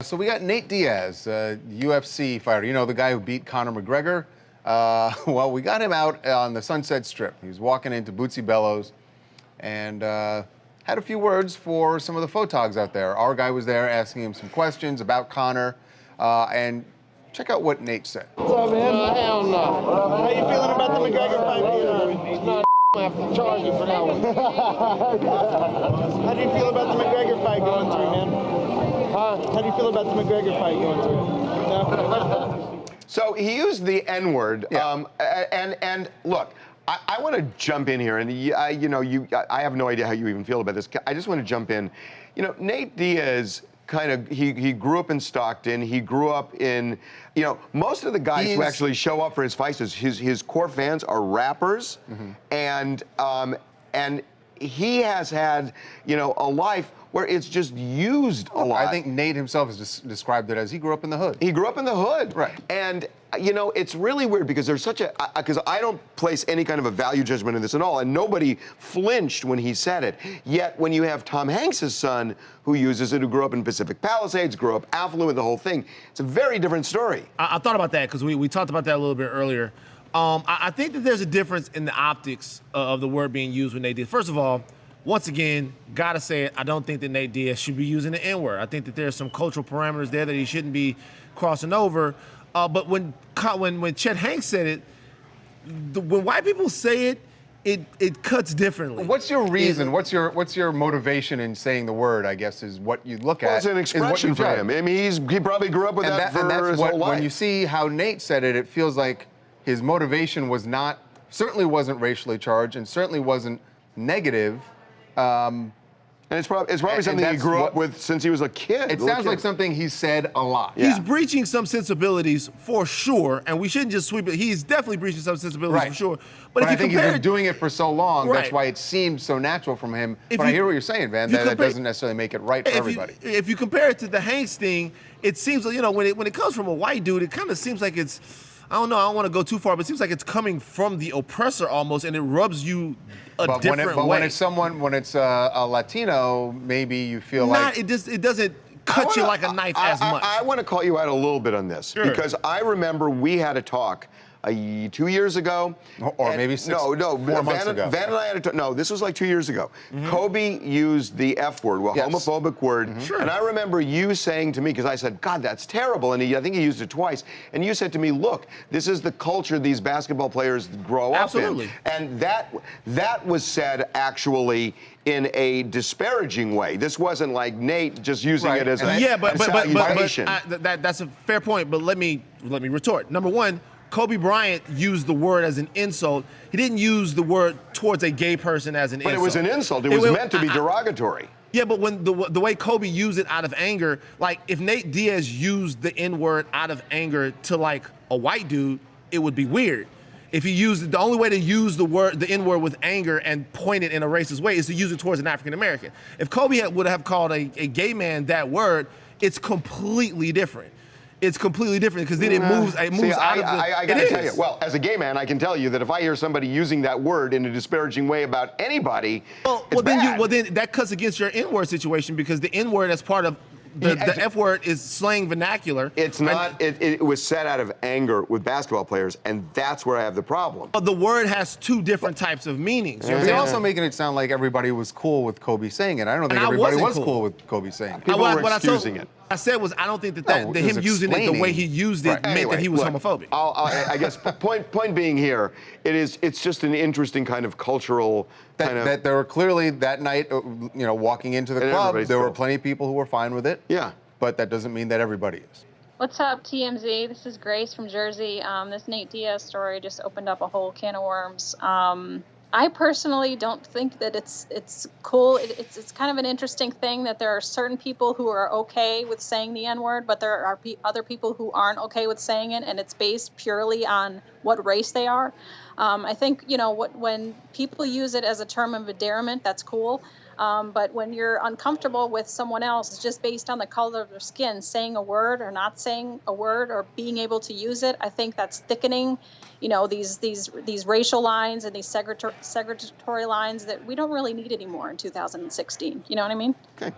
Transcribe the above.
So we got Nate Diaz, UFC fighter. You know, the guy who beat Conor McGregor. Well, we got him out on the Sunset Strip. He was walking into Bootsy Bellows and had a few words for some of the photogs out there. Our guy was there asking him some questions about Conor. And check out what Nate said. What's up, man? Hell no. How you feeling about the McGregor fight? No, I have to charge you for that one. How do you feel about the McGregor fight going through, man? Huh? How do you feel about the McGregor fight going through? No? So he used the N-word, Yeah. and look, I want to jump in here, and I have no idea how you even feel about this. I just want to jump in. You know, Nate Diaz he grew up in Stockton. He grew up in, most of the guys who actually show up for his fights, his core fans are rappers, and he has had, a life where it's just used a lot. I think Nate himself has described it as he grew up in the hood. He grew up in the hood. Right. And, it's really weird because there's because I don't place any kind of a value judgment in this at all, and nobody flinched when he said it. Yet when you have Tom Hanks' son who uses it, who grew up in Pacific Palisades, grew up affluent, the whole thing, it's a very different story. I thought about that because we talked about that a little bit earlier. I think that there's a difference in the optics of the word being used when Nate Diaz. First of all, once again, gotta say it, I don't think that Nate Diaz should be using the N-word. I think that there's some cultural parameters there that he shouldn't be crossing over. But when Chet Hanks said it, when white people say it, it cuts differently. What's your reason? What's your motivation in saying the word? I guess is what you look at. Well, it's an expression for him. I mean, he probably grew up with that for his whole life. When you see how Nate said it, it feels like his motivation was certainly wasn't racially charged, and certainly wasn't negative. And it's probably something he grew up with since he was a kid. It sounds like something he's said a lot. Yeah. He's breaching some sensibilities for sure, and we shouldn't just sweep it. He's definitely breaching some sensibilities for sure. But if I you think he's been doing it for so long, that's Right. why it seems so natural from him. But I hear what you're saying, Van, that doesn't necessarily make it right for everybody. If you compare it to the Hanks thing, it seems like, when it comes from a white dude, it kind of seems like it's, I don't know, I don't want to go too far, but it seems like it's coming from the oppressor almost, and it rubs you a different way. But when it's a Latino, maybe you feel like... It doesn't cut you like a knife as much. I want to call you out a little bit on this, because I remember we had a talk 2 years ago. Or maybe 4 months ago. Van and I had a talk. No, this was like 2 years ago. Kobe used the F word, a homophobic word. And I remember you saying to me, because I said, God, that's terrible. And I think he used it twice. And you said to me, look, this is the culture these basketball players grow up in. And that was said actually in a disparaging way. This wasn't like Nate just using it as a salutation. That's a fair point, but let me retort. Number one, Kobe Bryant used the word as an insult. He didn't use the word towards a gay person as an insult. But it was an insult. It was meant to be derogatory. Yeah, but when the way Kobe used it out of anger, like if Nate Diaz used the N-word out of anger to like a white dude, it would be weird. If he used it, the only way to use the N-word with anger and point it in a racist way is to use it towards an African American. If Kobe would have called a gay man that word, it's completely different. It's completely different because then it moves out of the... I gotta tell you, well, as a gay man, I can tell you that if I hear somebody using that word in a disparaging way about anybody, it's bad. Then that cuts against your N-word situation because the N-word as part of the F-word is slang vernacular. It's not, it was said out of anger with basketball players, and that's where I have the problem. But the word has two different types of meanings. They're also making it sound like everybody was cool with Kobe saying it. I don't think everybody was cool with Kobe saying it. People were excusing it. I said was I don't think that him using it the way he used it meant that he was homophobic. I guess point being here, it's just an interesting kind of cultural that there were clearly that night, walking into the club, there were plenty of people who were fine with it. Yeah. But that doesn't mean that everybody is. What's up, TMZ? This is Grace from Jersey. This Nate Diaz story just opened up a whole can of worms. I personally don't think that it's cool. It's kind of an interesting thing that there are certain people who are okay with saying the N-word, but there are other people who aren't okay with saying it, and it's based purely on what race they are. I think, when people use it as a term of endearment, that's cool. But when you're uncomfortable with someone else just based on the color of their skin, saying a word or not saying a word or being able to use it, I think that's thickening, these racial lines and these segregatory lines that we don't really need anymore in 2016. You know what I mean? Okay.